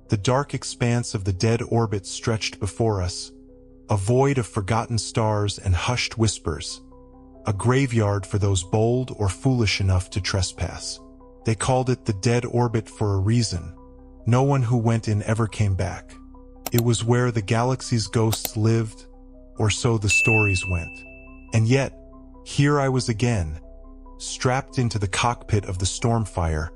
The dark expanse of the dead orbit stretched before us, a void of forgotten stars and hushed whispers, a graveyard for those bold or foolish enough to trespass. They called it the dead orbit for a reason. No one who went in ever came back. It was where the galaxy's ghosts lived, or so the stories went. And yet, here I was again, strapped into the cockpit of the Stormfire,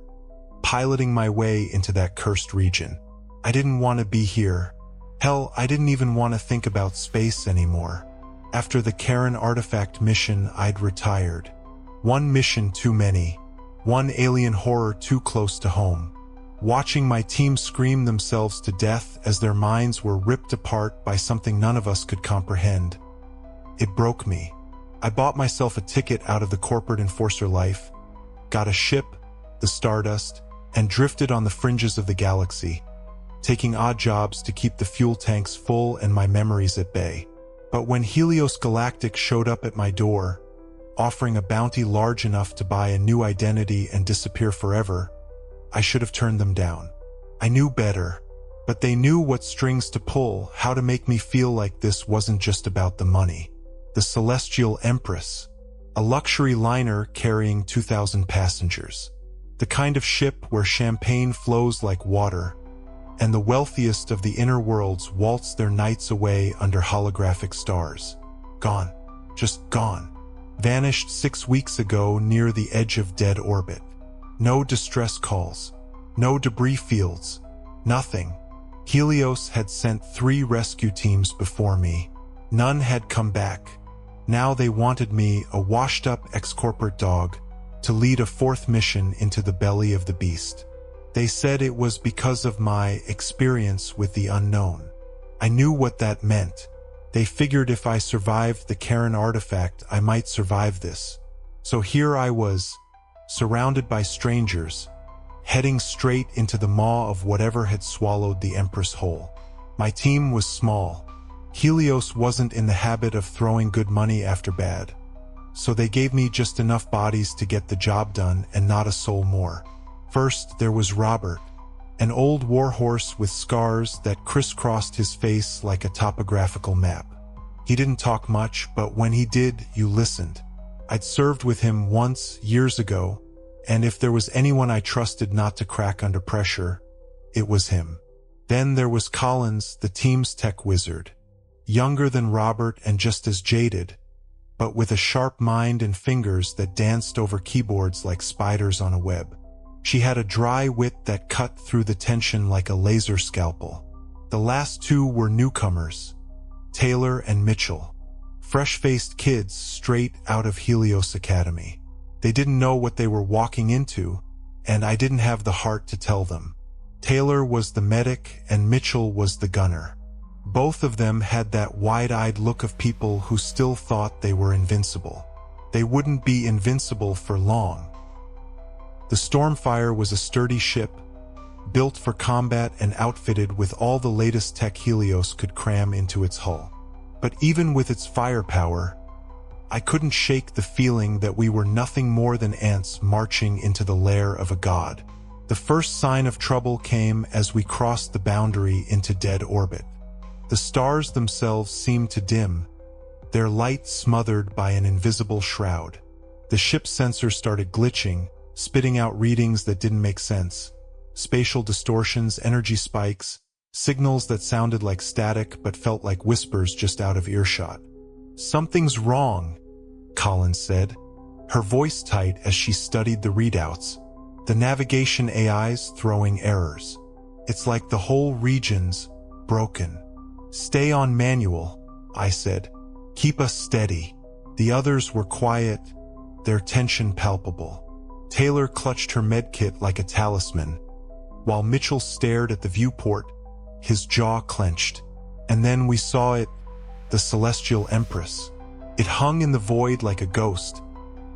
piloting my way into that cursed region. I didn't want to be here. Hell, I didn't even want to think about space anymore. After the Karen artifact mission, I'd retired. One mission too many. One alien horror too close to home. Watching my team scream themselves to death as their minds were ripped apart by something none of us could comprehend. It broke me. I bought myself a ticket out of the corporate enforcer life, got a ship, the Stardust, and drifted on the fringes of the galaxy, taking odd jobs to keep the fuel tanks full and my memories at bay. But when Helios Galactic showed up at my door, offering a bounty large enough to buy a new identity and disappear forever, I should have turned them down. I knew better, but they knew what strings to pull, how to make me feel like this wasn't just about the money. The Celestial Empress, a luxury liner carrying 2,000 passengers. The kind of ship where champagne flows like water, and the wealthiest of the inner worlds waltz their nights away under holographic stars. Gone. Just gone. Vanished 6 weeks ago near the edge of dead orbit. No distress calls. No debris fields. Nothing. Helios had sent 3 rescue teams before me. None had come back. Now they wanted me, a washed-up ex-corporate dog, to lead a 4th mission into the belly of the beast. They said it was because of my experience with the unknown. I knew what that meant. They figured if I survived the Karen artifact, I might survive this. So here I was, surrounded by strangers, heading straight into the maw of whatever had swallowed the Empress whole. My team was small. Helios wasn't in the habit of throwing good money after bad, so they gave me just enough bodies to get the job done and not a soul more. First, there was Robert, an old warhorse with scars that crisscrossed his face like a topographical map. He didn't talk much, but when he did, you listened. I'd served with him once, years ago, and if there was anyone I trusted not to crack under pressure, it was him. Then there was Collins, the team's tech wizard. Younger than Robert and just as jaded, but with a sharp mind and fingers that danced over keyboards like spiders on a web. She had a dry wit that cut through the tension like a laser scalpel. The last 2 were newcomers, Taylor and Mitchell, fresh-faced kids straight out of Helios Academy. They didn't know what they were walking into, and I didn't have the heart to tell them. Taylor was the medic and Mitchell was the gunner. Both of them had that wide-eyed look of people who still thought they were invincible. They wouldn't be invincible for long. The Stormfire was a sturdy ship, built for combat and outfitted with all the latest tech Helios could cram into its hull. But even with its firepower, I couldn't shake the feeling that we were nothing more than ants marching into the lair of a god. The first sign of trouble came as we crossed the boundary into dead orbit. The stars themselves seemed to dim, their light smothered by an invisible shroud. The ship's sensors started glitching, spitting out readings that didn't make sense. Spatial distortions, energy spikes, signals that sounded like static but felt like whispers just out of earshot. "Something's wrong," Collins said, her voice tight as she studied the readouts. The navigation AI's throwing errors. "It's like the whole region's broken." "Stay on manual," I said. "Keep us steady." The others were quiet, their tension palpable. Taylor clutched her medkit like a talisman, while Mitchell stared at the viewport, his jaw clenched. And then we saw it, the Celestial Empress. It hung in the void like a ghost,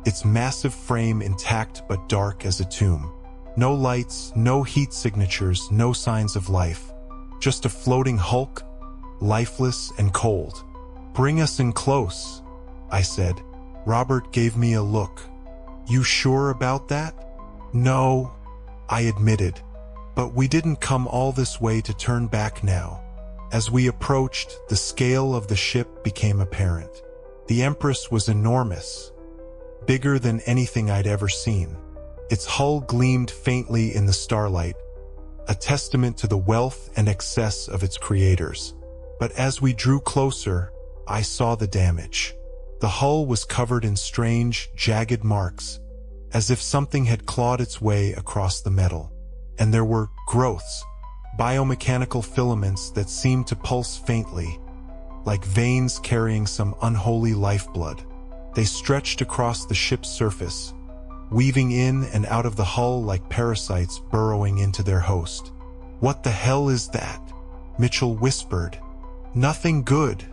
its massive frame intact but dark as a tomb. No lights, no heat signatures, no signs of life. Just a floating hulk, lifeless and cold. "Bring us in close," I said. Robert gave me a look. "You sure about that?" "No," I admitted. But we didn't come all this way to turn back now. As we approached, the scale of the ship became apparent. The Empress was enormous, bigger than anything I'd ever seen. Its hull gleamed faintly in the starlight, a testament to the wealth and excess of its creators. But as we drew closer, I saw the damage. The hull was covered in strange, jagged marks, as if something had clawed its way across the metal. And there were growths, biomechanical filaments that seemed to pulse faintly, like veins carrying some unholy lifeblood. They stretched across the ship's surface, weaving in and out of the hull like parasites burrowing into their host. "What the hell is that?" Mitchell whispered. "Nothing good,"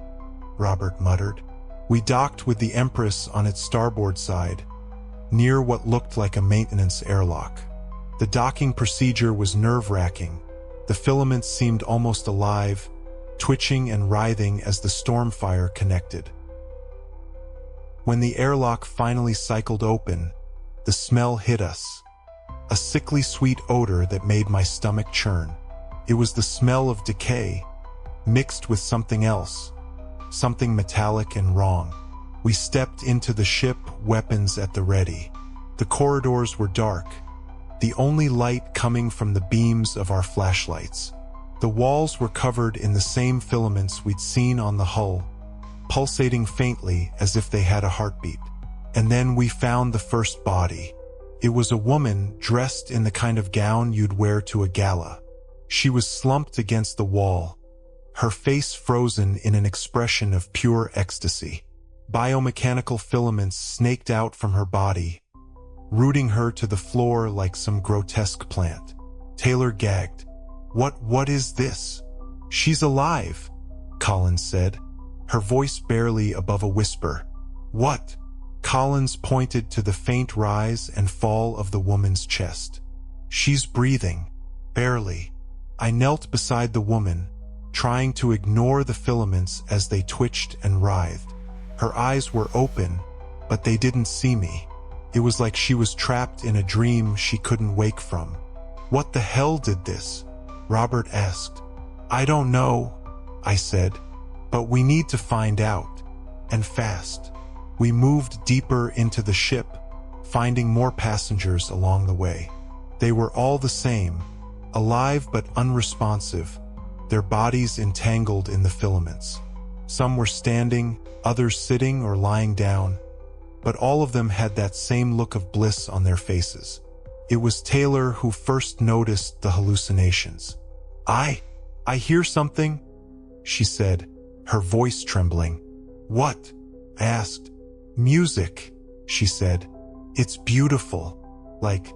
Robert muttered. We docked with the Empress on its starboard side, near what looked like a maintenance airlock. The docking procedure was nerve-wracking. The filaments seemed almost alive, twitching and writhing as the stormfire connected. When the airlock finally cycled open, the smell hit us. A sickly sweet odor that made my stomach churn. It was the smell of decay, mixed with something else, something metallic and wrong. We stepped into the ship, weapons at the ready. The corridors were dark, the only light coming from the beams of our flashlights. The walls were covered in the same filaments we'd seen on the hull, pulsating faintly as if they had a heartbeat. And then we found the first body. It was a woman dressed in the kind of gown you'd wear to a gala. She was slumped against the wall, her face frozen in an expression of pure ecstasy. Biomechanical filaments snaked out from her body, rooting her to the floor like some grotesque plant. Taylor gagged. What is this?" "She's alive," Collins said, her voice barely above a whisper. "What?" Collins pointed to the faint rise and fall of the woman's chest. "She's breathing. Barely." I knelt beside the woman, trying to ignore the filaments as they twitched and writhed. Her eyes were open, but they didn't see me. It was like she was trapped in a dream she couldn't wake from. "What the hell did this?" Robert asked. "I don't know," I said, "but we need to find out. And fast." We moved deeper into the ship, finding more passengers along the way. They were all the same, alive but unresponsive, their bodies entangled in the filaments. Some were standing, others sitting or lying down, but all of them had that same look of bliss on their faces. It was Taylor who first noticed the hallucinations. I hear something," she said, her voice trembling. "What?" I asked. "Music," she said. "It's beautiful. Like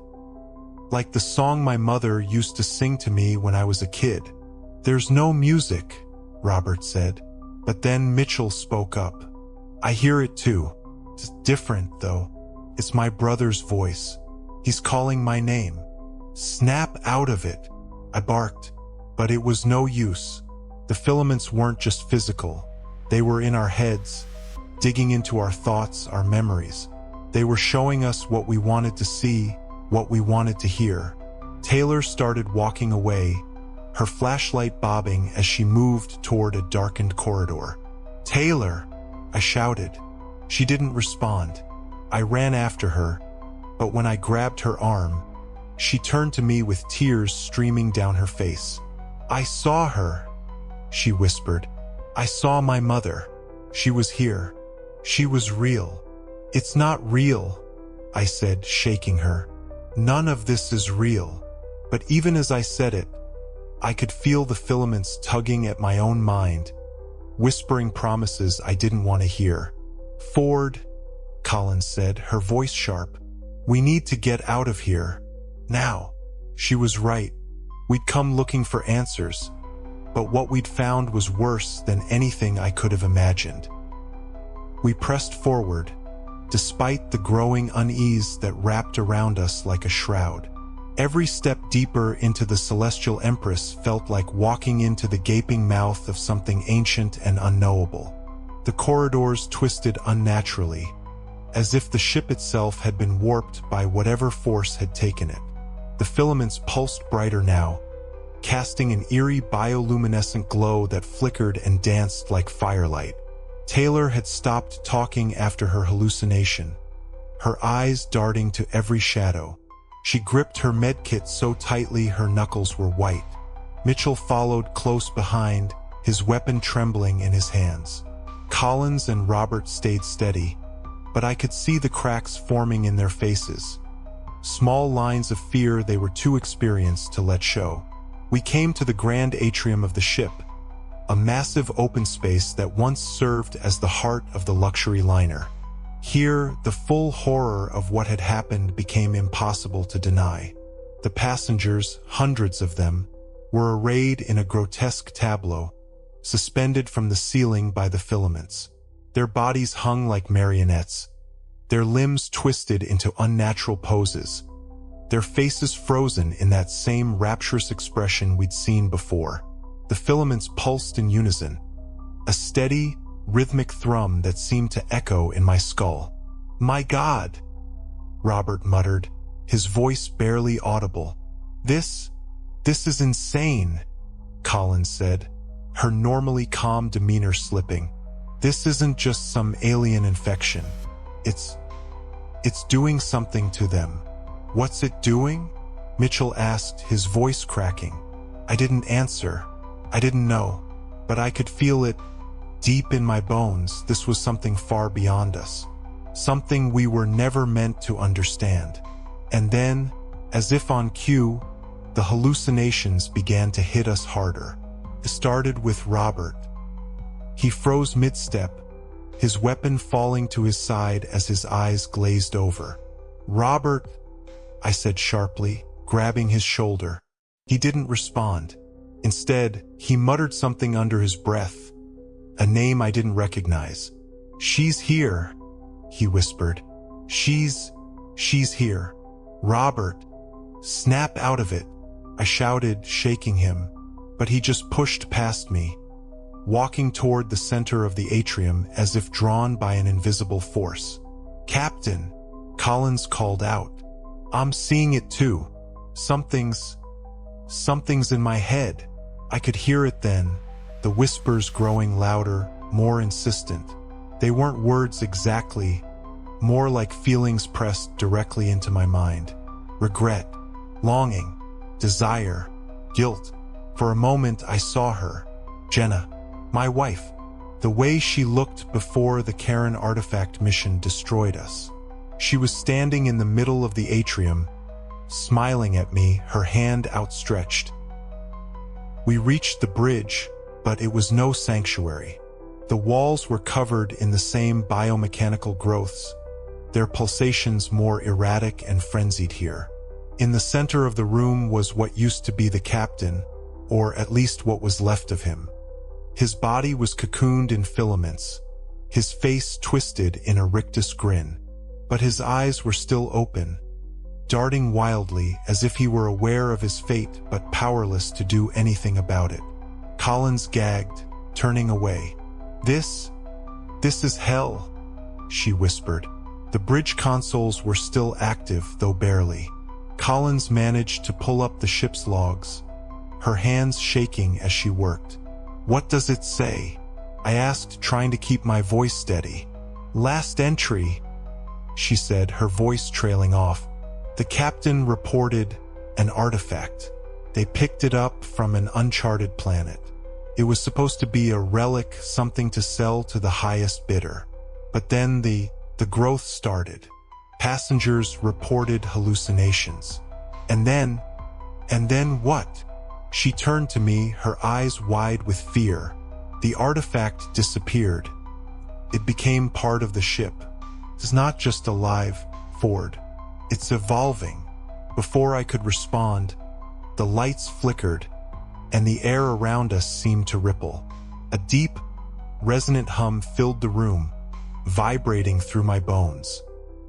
the song my mother used to sing to me when I was a kid." "There's no music," Robert said. But then Mitchell spoke up. "I hear it too. It's different, though. It's my brother's voice. He's calling my name." "Snap out of it," I barked. But it was no use. The filaments weren't just physical. They were in our heads, digging into our thoughts, our memories. They were showing us what we wanted to see, what we wanted to hear. Taylor started walking away, her flashlight bobbing as she moved toward a darkened corridor. "Taylor!" I shouted. She didn't respond. I ran after her, but when I grabbed her arm, she turned to me with tears streaming down her face. "I saw her," she whispered. "I saw my mother. She was here. She was real." "It's not real," I said, shaking her. "None of this is real." But even as I said it, I could feel the filaments tugging at my own mind, whispering promises I didn't want to hear. "Ford," Collins said, her voice sharp, "we need to get out of here. Now." She was right. We'd come looking for answers, but what we'd found was worse than anything I could have imagined. We pressed forward, despite the growing unease that wrapped around us like a shroud. Every step deeper into the Celestial Empress felt like walking into the gaping mouth of something ancient and unknowable. The corridors twisted unnaturally, as if the ship itself had been warped by whatever force had taken it. The filaments pulsed brighter now, casting an eerie bioluminescent glow that flickered and danced like firelight. Taylor had stopped talking after her hallucination, her eyes darting to every shadow. She gripped her medkit so tightly her knuckles were white. Mitchell followed close behind, his weapon trembling in his hands. Collins and Robert stayed steady, but I could see the cracks forming in their faces. Small lines of fear they were too experienced to let show. We came to the grand atrium of the ship, a massive open space that once served as the heart of the luxury liner. Here, the full horror of what had happened became impossible to deny. The passengers, hundreds of them, were arrayed in a grotesque tableau, suspended from the ceiling by the filaments. Their bodies hung like marionettes, their limbs twisted into unnatural poses, their faces frozen in that same rapturous expression we'd seen before. The filaments pulsed in unison, a steady, rhythmic thrum that seemed to echo in my skull. "My God," Robert muttered, his voice barely audible. This is insane," Collins said, her normally calm demeanor slipping. "This isn't just some alien infection. It's doing something to them." "What's it doing?" Mitchell asked, his voice cracking. I didn't answer. I didn't know, but I could feel it deep in my bones. This was something far beyond us, something we were never meant to understand. And then, as if on cue, the hallucinations began to hit us harder. It started with Robert. He froze mid-step, his weapon falling to his side as his eyes glazed over. "Robert," I said sharply, grabbing his shoulder. He didn't respond. Instead, he muttered something under his breath, a name I didn't recognize. "She's here," he whispered. She's here." "Robert, snap out of it," I shouted, shaking him, but he just pushed past me, walking toward the center of the atrium as if drawn by an invisible force. "Captain," Collins called out. "I'm seeing it too. Something's in my head." I could hear it then, the whispers growing louder, more insistent. They weren't words exactly, more like feelings pressed directly into my mind. Regret, longing, desire, guilt. For a moment I saw her, Jenna, my wife, the way she looked before the Karen artifact mission destroyed us. She was standing in the middle of the atrium, smiling at me, her hand outstretched. We reached the bridge, but it was no sanctuary. The walls were covered in the same biomechanical growths, their pulsations more erratic and frenzied here. In the center of the room was what used to be the captain, or at least what was left of him. His body was cocooned in filaments, his face twisted in a rictus grin, but his eyes were still open, darting wildly as if he were aware of his fate but powerless to do anything about it. Collins gagged, turning away. This is hell," she whispered. The bridge consoles were still active, though barely. Collins managed to pull up the ship's logs, her hands shaking as she worked. "What does it say?" I asked, trying to keep my voice steady. "Last entry," she said, her voice trailing off. "The captain reported an artifact. They picked it up from an uncharted planet. It was supposed to be a relic, something to sell to the highest bidder. But then the growth started. Passengers reported hallucinations. And then what?" She turned to me, her eyes wide with fear. "The artifact disappeared. It became part of the ship. It's not just alive, Ford. It's evolving." Before I could respond, the lights flickered, and the air around us seemed to ripple. A deep, resonant hum filled the room, vibrating through my bones.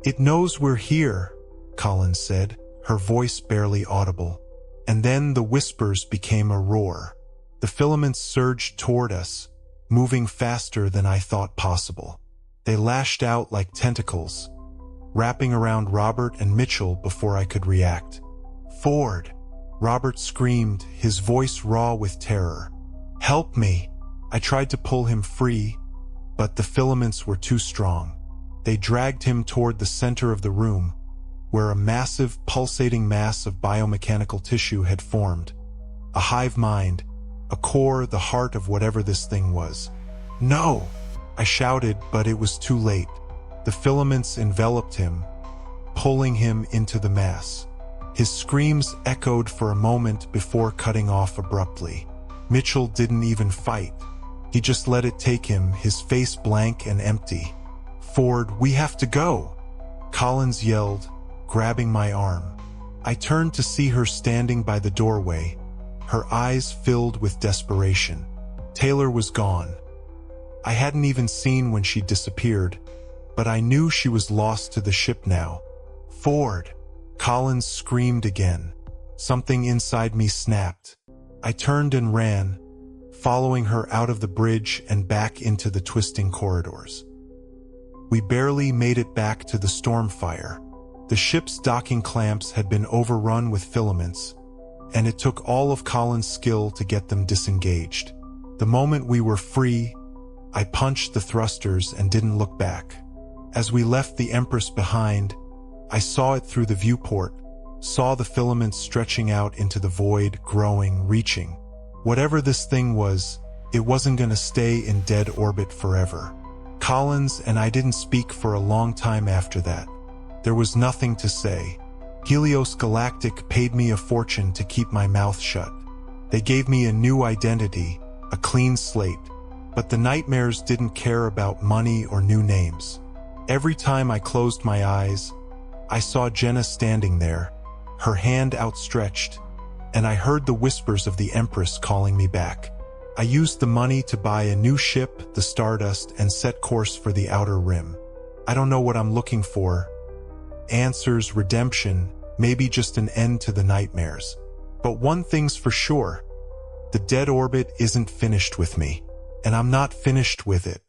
"It knows we're here," Collins said, her voice barely audible. And then the whispers became a roar. The filaments surged toward us, moving faster than I thought possible. They lashed out like tentacles, wrapping around Robert and Mitchell before I could react. Ford! Robert screamed, his voice raw with terror. Help me! I tried to pull him free, but the filaments were too strong. They dragged him toward the center of the room, where a massive, pulsating mass of biomechanical tissue had formed. A hive mind, a core, the heart of whatever this thing was. No! I shouted, but it was too late. The filaments enveloped him, pulling him into the mass. His screams echoed for a moment before cutting off abruptly. Mitchell didn't even fight. He just let it take him, his face blank and empty. Ford, we have to go! Collins yelled, grabbing my arm. I turned to see her standing by the doorway, her eyes filled with desperation. Taylor was gone. I hadn't even seen when she disappeared, but I knew she was lost to the ship now. Ford! Collins screamed again. Something inside me snapped. I turned and ran, following her out of the bridge and back into the twisting corridors. We barely made it back to the Stormfire. The ship's docking clamps had been overrun with filaments, and it took all of Collins' skill to get them disengaged. The moment we were free, I punched the thrusters and didn't look back. As we left the Empress behind, I saw it through the viewport, saw the filaments stretching out into the void, growing, reaching. Whatever this thing was, it wasn't gonna stay in dead orbit forever. Collins and I didn't speak for a long time after that. There was nothing to say. Helios Galactic paid me a fortune to keep my mouth shut. They gave me a new identity, a clean slate, but the nightmares didn't care about money or new names. Every time I closed my eyes, I saw Jenna standing there, her hand outstretched, and I heard the whispers of the Empress calling me back. I used the money to buy a new ship, the Stardust, and set course for the Outer Rim. I don't know what I'm looking for. Answers, redemption, maybe just an end to the nightmares. But one thing's for sure, the dead orbit isn't finished with me, and I'm not finished with it.